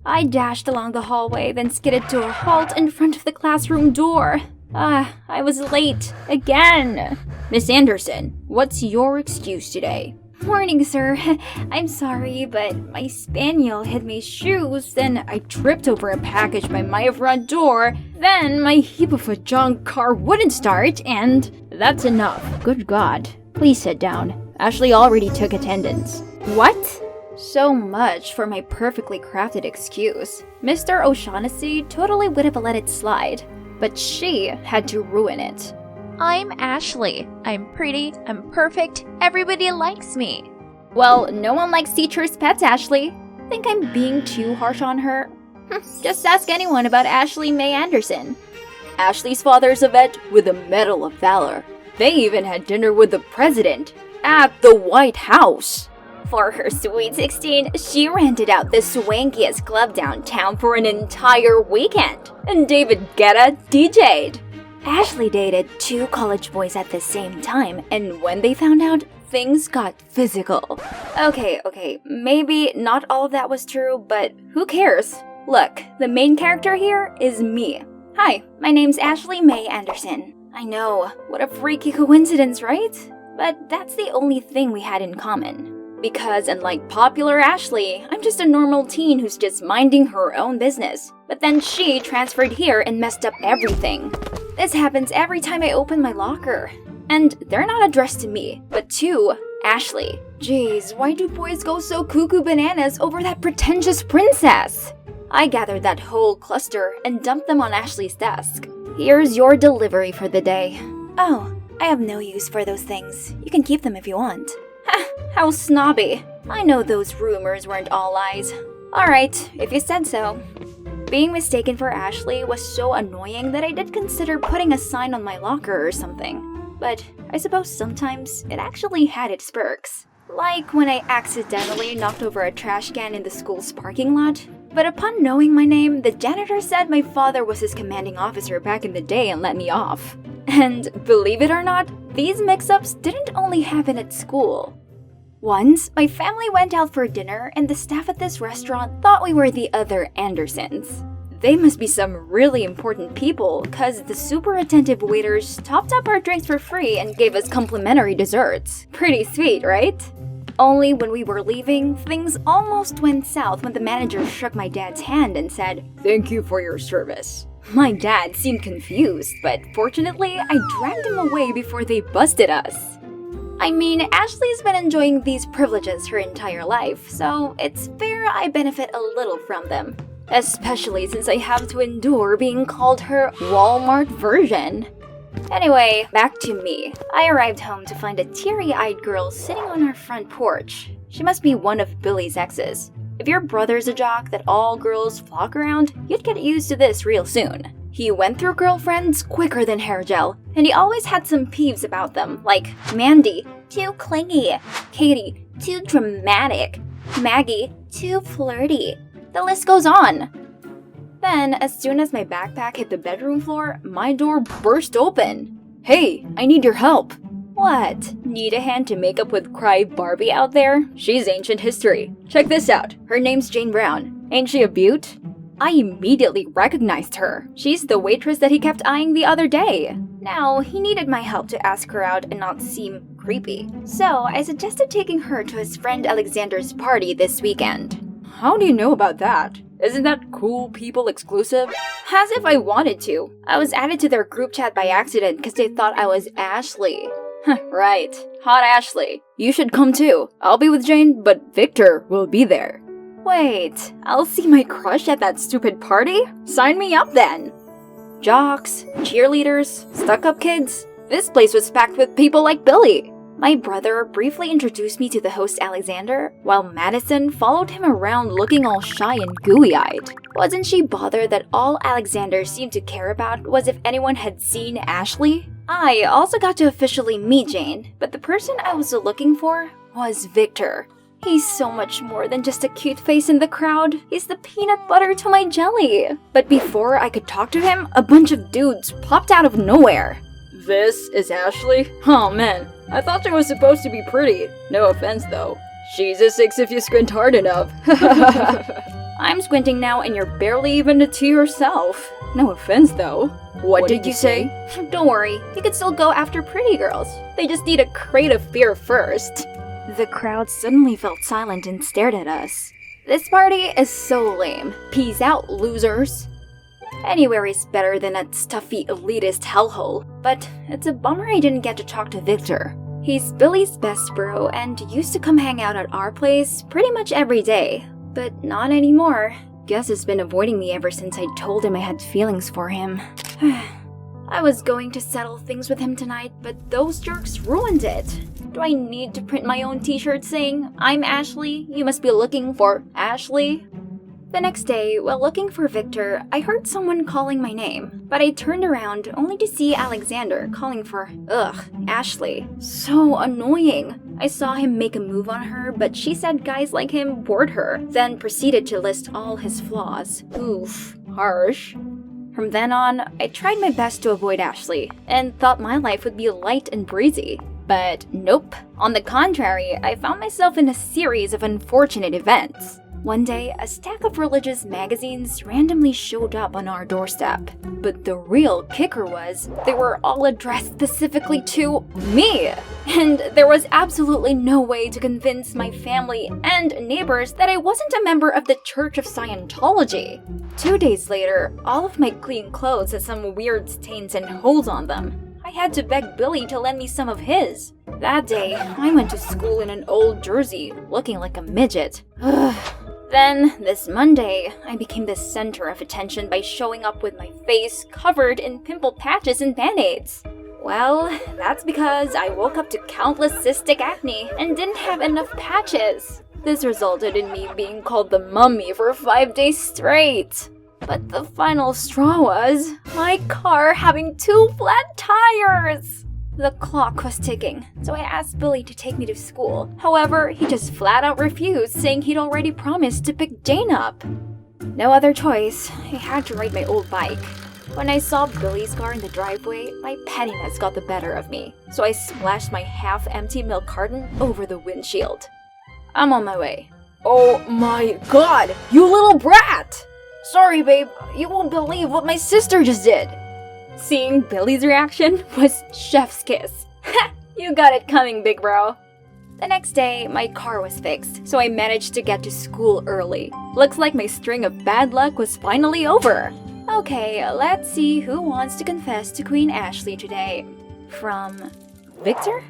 I dashed along the hallway, then skidded to a halt in front of the classroom door. I was late. Again. Miss Anderson, what's your excuse today? Morning, sir. I'm sorry, but my spaniel hid my shoes, then I tripped over a package by my front door, then my heap of a junk car wouldn't start, and... That's enough. Good God. Please sit down. Ashleigh already took attendance. What? So much for my perfectly crafted excuse. Mr. O'Shaughnessy totally would have let it slide, but she had to ruin it. I'm Ashleigh. I'm pretty, I'm perfect, everybody likes me. Well, no one likes teachers' pets, Ashleigh. Think I'm being too harsh on her? Just ask anyone about Ashleigh May Anderson. Ashleigh's father's a vet with a Medal of Valor. They even had dinner with the president at the White House. For her sweet 16, she rented out the swankiest club downtown for an entire weekend, and David Guetta DJ'd. Ashleigh dated 2 college boys at the same time, and when they found out, things got physical. Okay, maybe not all of that was true, but who cares? Look, the main character here is me. Hi, my name's Ashleigh May Anderson. I know, what a freaky coincidence, right? But that's the only thing we had in common. Because unlike popular Ashleigh, I'm just a normal teen who's just minding her own business. But then she transferred here and messed up everything. This happens every time I open my locker. And they're not addressed to me, but to Ashleigh. Jeez, why do boys go so cuckoo bananas over that pretentious princess? I gathered that whole cluster and dumped them on Ashleigh's desk. Here's your delivery for the day. Oh, I have no use for those things. You can keep them if you want. Ha, how snobby. I know those rumors weren't all lies. Alright, if you said so. Being mistaken for Ashleigh was so annoying that I did consider putting a sign on my locker or something. But I suppose sometimes it actually had its perks. Like when I accidentally knocked over a trash can in the school's parking lot. But upon knowing my name, the janitor said my father was his commanding officer back in the day and let me off. And believe it or not, these mix-ups didn't only happen at school. Once, my family went out for dinner and the staff at this restaurant thought we were the other Andersons. They must be some really important people, cause the super attentive waiters topped up our drinks for free and gave us complimentary desserts. Pretty sweet, right? Only when we were leaving, things almost went south when the manager shook my dad's hand and said, "Thank you for your service." My dad seemed confused, but fortunately, I dragged him away before they busted us. I mean, Ashleigh's been enjoying these privileges her entire life, so it's fair I benefit a little from them. Especially since I have to endure being called her Walmart version. Anyway, back to me. I arrived home to find a teary-eyed girl sitting on her front porch. She must be one of Billy's exes. If your brother's a jock that all girls flock around, you'd get used to this real soon. He went through girlfriends quicker than hair gel, and he always had some peeves about them, like Mandy, too clingy, Katie, too dramatic, Maggie, too flirty. The list goes on. Then, as soon as my backpack hit the bedroom floor, my door burst open. "Hey, I need your help." "What? Need a hand to make up with Cry Barbie out there? She's ancient history. Check this out. Her name's Jane Brown. Ain't she a beaut?" I immediately recognized her. She's the waitress that he kept eyeing the other day. Now, he needed my help to ask her out and not seem creepy. So, I suggested taking her to his friend Alexander's party this weekend. How do you know about that? Isn't that cool people exclusive? As if I wanted to. I was added to their group chat by accident because they thought I was Ashleigh. Right. Hot Ashleigh. You should come too. I'll be with Jane, but Victor will be there. Wait, I'll see my crush at that stupid party? Sign me up then! Jocks, cheerleaders, stuck-up kids. This place was packed with people like Billy. My brother briefly introduced me to the host Alexander, while Madison followed him around looking all shy and gooey-eyed. Wasn't she bothered that all Alexander seemed to care about was if anyone had seen Ashleigh? I also got to officially meet Jane, but the person I was looking for was Victor. He's so much more than just a cute face in the crowd. He's the peanut butter to my jelly. But before I could talk to him, a bunch of dudes popped out of nowhere. "This is Ashleigh? Oh man, I thought she was supposed to be pretty. No offense though. She's a 6 if you squint hard enough." I'm squinting now and you're barely even a 2 yourself. No offense though. What did you say? Don't worry, you can still go after pretty girls. They just need a crate of beer first. The crowd suddenly felt silent and stared at us. This party is so lame. Peace out, losers. Anywhere is better than that stuffy elitist hellhole. But it's a bummer I didn't get to talk to Victor. He's Billy's best bro and used to come hang out at our place pretty much every day. But not anymore. Guess he's been avoiding me ever since I told him I had feelings for him. I was going to settle things with him tonight, but those jerks ruined it. Do I need to print my own t-shirt saying, "I'm Ashleigh, you must be looking for Ashleigh"? The next day, while looking for Victor, I heard someone calling my name, but I turned around only to see Alexander calling for, Ashleigh. So annoying. I saw him make a move on her, but she said guys like him bored her, then proceeded to list all his flaws. Oof, harsh. From then on, I tried my best to avoid Ashleigh, and thought my life would be light and breezy. But nope. On the contrary, I found myself in a series of unfortunate events. One day, a stack of religious magazines randomly showed up on our doorstep. But the real kicker was, they were all addressed specifically to me! And there was absolutely no way to convince my family and neighbors that I wasn't a member of the Church of Scientology. 2 days later, all of my clean clothes had some weird stains and holes on them. I had to beg Billy to lend me some of his. That day, I went to school in an old jersey, looking like a midget. Then, this Monday, I became the center of attention by showing up with my face covered in pimple patches and band-aids. Well, that's because I woke up to countless cystic acne and didn't have enough patches. This resulted in me being called the mummy for 5 days straight. But the final straw was my car having 2 flat tires! The clock was ticking, so I asked Billy to take me to school. However, he just flat out refused, saying he'd already promised to pick Jane up. No other choice, I had to ride my old bike. When I saw Billy's car in the driveway, my pettiness got the better of me, so I splashed my half-empty milk carton over the windshield. I'm on my way. Oh my god, you little brat! Sorry, babe, you won't believe what my sister just did. Seeing Billy's reaction was chef's kiss. Ha! You got it coming, big bro. The next day, my car was fixed, so I managed to get to school early. Looks like my string of bad luck was finally over. Okay, let's see who wants to confess to Queen Ashleigh today. From Victor?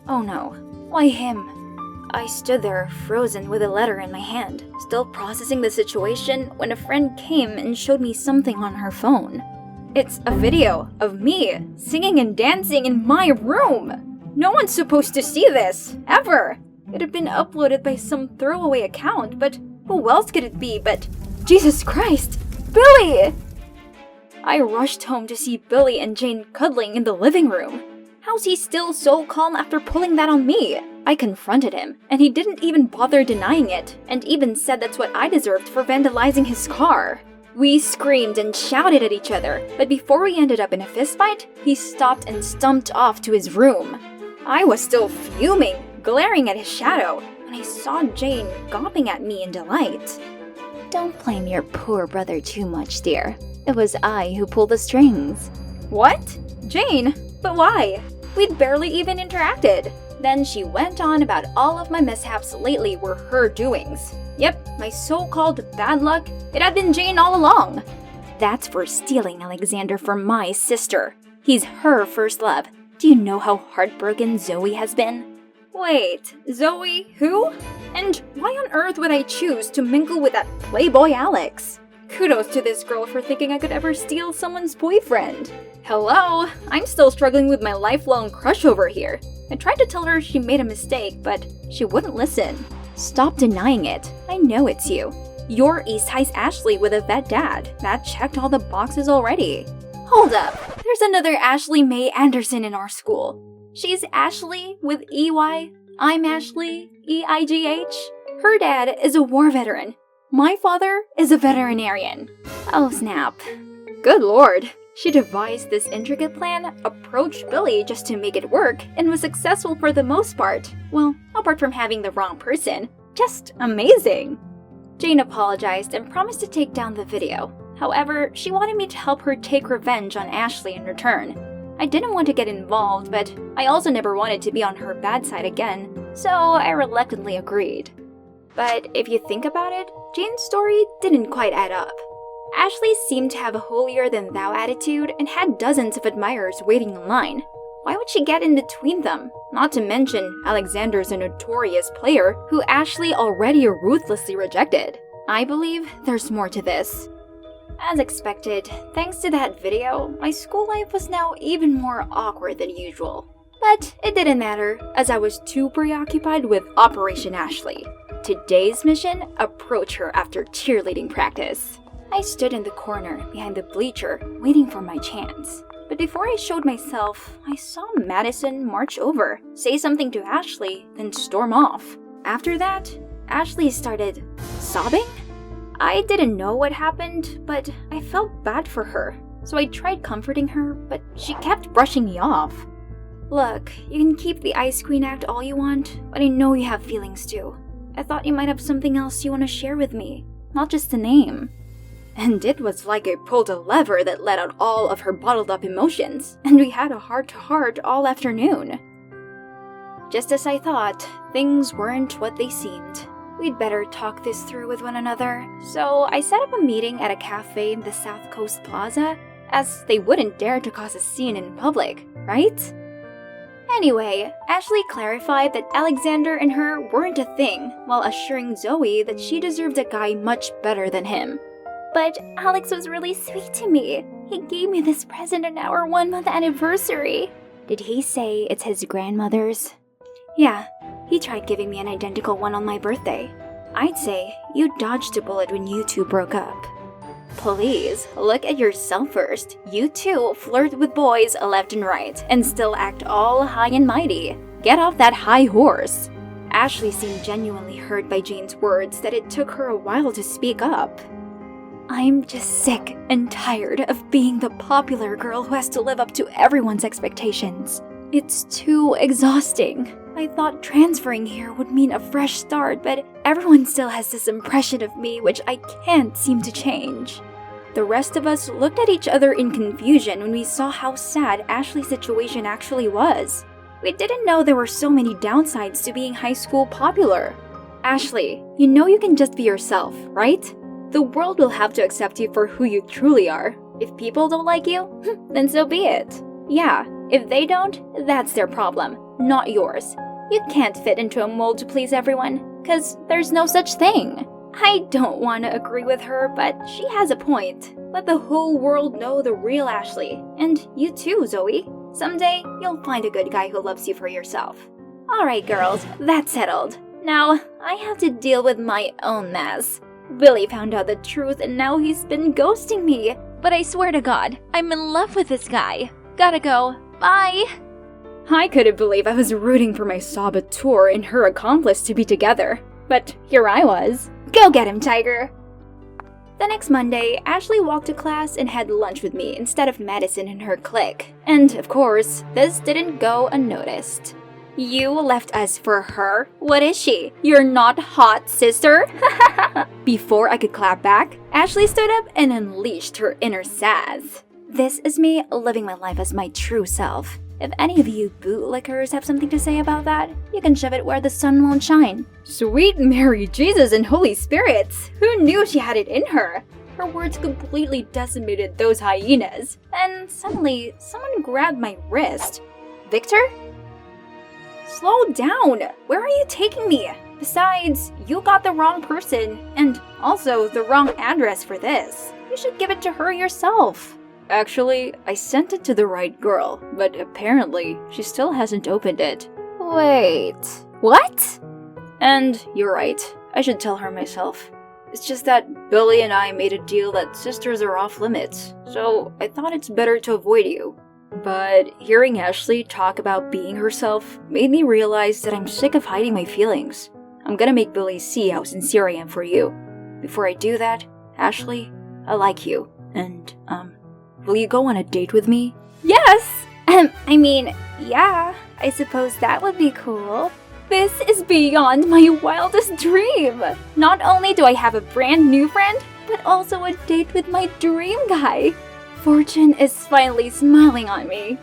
Oh no, why him? I stood there, frozen with a letter in my hand, still processing the situation when a friend came and showed me something on her phone. It's a video of me singing and dancing in my room. No one's supposed to see this, ever. It had been uploaded by some throwaway account, but who else could it be but Jesus Christ, Billy! I rushed home to see Billy and Jane cuddling in the living room. How's he still so calm after pulling that on me? I confronted him, and he didn't even bother denying it, and even said that's what I deserved for vandalizing his car. We screamed and shouted at each other, but before we ended up in a fistfight, he stopped and stumped off to his room. I was still fuming, glaring at his shadow, when I saw Jane gawping at me in delight. Don't blame your poor brother too much, dear. It was I who pulled the strings. What? Jane? But why? We'd barely even interacted. Then she went on about all of my mishaps lately were her doings. Yep, my so-called bad luck, it had been Jane all along. That's for stealing Alexander from my sister. He's her first love. Do you know how heartbroken Zoe has been? Wait, Zoe who? And why on earth would I choose to mingle with that playboy Alex? Kudos to this girl for thinking I could ever steal someone's boyfriend. Hello, I'm still struggling with my lifelong crush over here. I tried to tell her she made a mistake, but she wouldn't listen. Stop denying it. I know it's you. You're East High's Ashleigh with a vet dad. That checked all the boxes already. Hold up. There's another Ashleigh May Anderson in our school. She's Ashleigh with EY. I'm Ashleigh, EIGH. Her dad is a war veteran. My father is a veterinarian. Oh snap. Good lord. She devised this intricate plan, approached Billy just to make it work, and was successful for the most part. Well, apart from having the wrong person. Just amazing. Jane apologized and promised to take down the video. However, she wanted me to help her take revenge on Ashleigh in return. I didn't want to get involved, but I also never wanted to be on her bad side again, so I reluctantly agreed. But if you think about it, Jane's story didn't quite add up. Ashleigh seemed to have a holier-than-thou attitude and had dozens of admirers waiting in line. Why would she get in between them? Not to mention, Alexander's a notorious player who Ashleigh already ruthlessly rejected. I believe there's more to this. As expected, thanks to that video, my school life was now even more awkward than usual. But it didn't matter, as I was too preoccupied with Operation Ashleigh. Today's mission, approach her after cheerleading practice. I stood in the corner behind the bleacher, waiting for my chance. But before I showed myself, I saw Madison march over, say something to Ashleigh, then storm off. After that, Ashleigh started sobbing? I didn't know what happened, but I felt bad for her. So I tried comforting her, but she kept brushing me off. Look, you can keep the Ice Queen act all you want, but I know you have feelings too. I thought you might have something else you want to share with me, not just a name. And it was like I pulled a lever that let out all of her bottled up emotions, and we had a heart-to-heart all afternoon. Just as I thought, things weren't what they seemed. We'd better talk this through with one another, so I set up a meeting at a cafe in the South Coast Plaza, as they wouldn't dare to cause a scene in public, right? Anyway, Ashleigh clarified that Alexander and her weren't a thing, while assuring Zoe that she deserved a guy much better than him. But Alex was really sweet to me. He gave me this present on our 1-month anniversary. Did he say it's his grandmother's? Yeah, he tried giving me an identical one on my birthday. I'd say you dodged a bullet when you two broke up. Please, look at yourself first. You two flirt with boys left and right, and still act all high and mighty. Get off that high horse. Ashleigh seemed genuinely hurt by Jane's words that it took her a while to speak up. I'm just sick and tired of being the popular girl who has to live up to everyone's expectations. It's too exhausting. I thought transferring here would mean a fresh start, but everyone still has this impression of me which I can't seem to change. The rest of us looked at each other in confusion when we saw how sad Ashleigh's situation actually was. We didn't know there were so many downsides to being high school popular. Ashleigh, you know you can just be yourself, right? The world will have to accept you for who you truly are. If people don't like you, then so be it. Yeah, if they don't, that's their problem, not yours. You can't fit into a mold to please everyone, 'cause there's no such thing. I don't want to agree with her, but she has a point. Let the whole world know the real Ashleigh, and you too, Zoe. Someday, you'll find a good guy who loves you for yourself. Alright girls, that's settled. Now, I have to deal with my own mess. Billy found out the truth and now he's been ghosting me. But I swear to God, I'm in love with this guy. Gotta go. Bye! I couldn't believe I was rooting for my saboteur and her accomplice to be together. But here I was. Go get him, Tiger! The next Monday, Ashleigh walked to class and had lunch with me instead of Madison and her clique. And of course, this didn't go unnoticed. You left us for her? What is she? You're not hot, sister? Before I could clap back, Ashleigh stood up and unleashed her inner sass. This is me living my life as my true self. If any of you bootlickers have something to say about that, you can shove it where the sun won't shine. Sweet Mary, Jesus, and Holy Spirits! Who knew she had it in her? Her words completely decimated those hyenas. And suddenly, someone grabbed my wrist. Victor? Slow down! Where are you taking me? Besides, you got the wrong person, and also the wrong address for this. You should give it to her yourself. Actually, I sent it to the right girl, but apparently, she still hasn't opened it. Wait, what? And you're right, I should tell her myself. It's just that Billy and I made a deal that sisters are off limits, so I thought it's better to avoid you. But hearing Ashleigh talk about being herself made me realize that I'm sick of hiding my feelings. I'm gonna make Billy see how sincere I am for you. Before I do that, Ashleigh, I like you, and, will you go on a date with me? Yes! Yeah, I suppose that would be cool. This is beyond my wildest dream! Not only do I have a brand new friend, but also a date with my dream guy. Fortune is finally smiling on me.